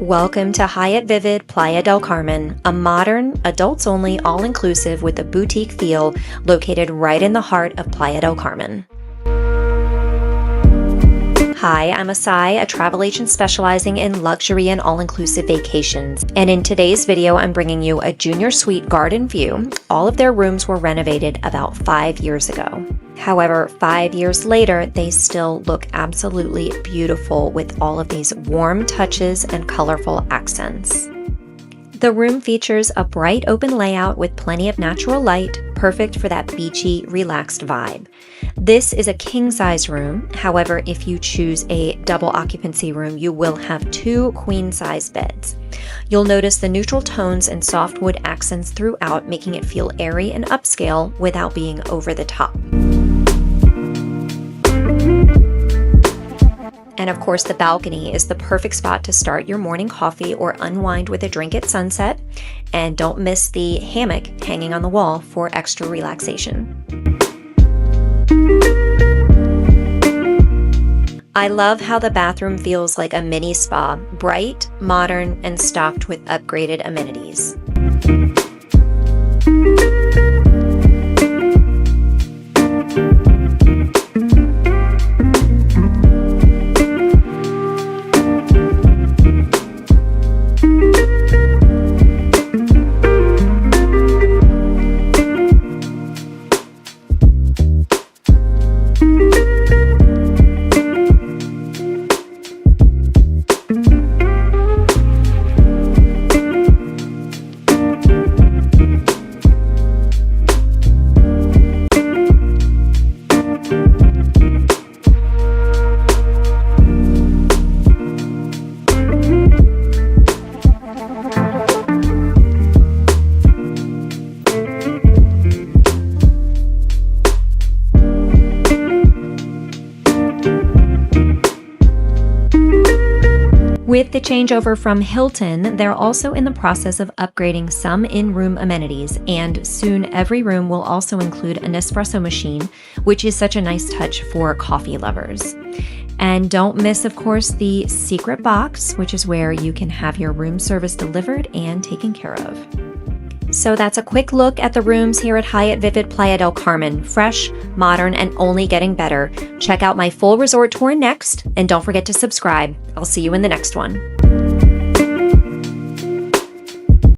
Welcome to Hyatt Vivid Playa del Carmen, a modern, adults-only, all-inclusive with a boutique feel located right in the heart of Playa del Carmen. Hi, I'm Asai, a travel agent specializing in luxury and all-inclusive vacations. And in today's video, I'm bringing you a junior suite garden view. All of their rooms were renovated about 5 years ago. However, 5 years later, they still look absolutely beautiful with all of these warm touches and colorful accents. The room features a bright open layout with plenty of natural light, perfect for that beachy, relaxed vibe. This is a king-size room. However, if you choose a double occupancy room, you will have 2 queen-size beds. You'll notice the neutral tones and softwood accents throughout, making it feel airy and upscale without being over the top. And of course, the balcony is the perfect spot to start your morning coffee or unwind with a drink at sunset. And don't miss the hammock hanging on the wall for extra relaxation. I love how the bathroom feels like a mini spa, bright, modern, and stocked with upgraded amenities. With the changeover from Hilton, they're also in the process of upgrading some in-room amenities, and soon every room will also include a Nespresso machine, which is such a nice touch for coffee lovers. And don't miss, of course, the secret box, which is where you can have your room service delivered and taken care of. So that's a quick look at the rooms here at Hyatt Vivid Playa del Carmen. Fresh, modern, and only getting better. Check out my full resort tour next, and don't forget to subscribe. I'll see you in the next one.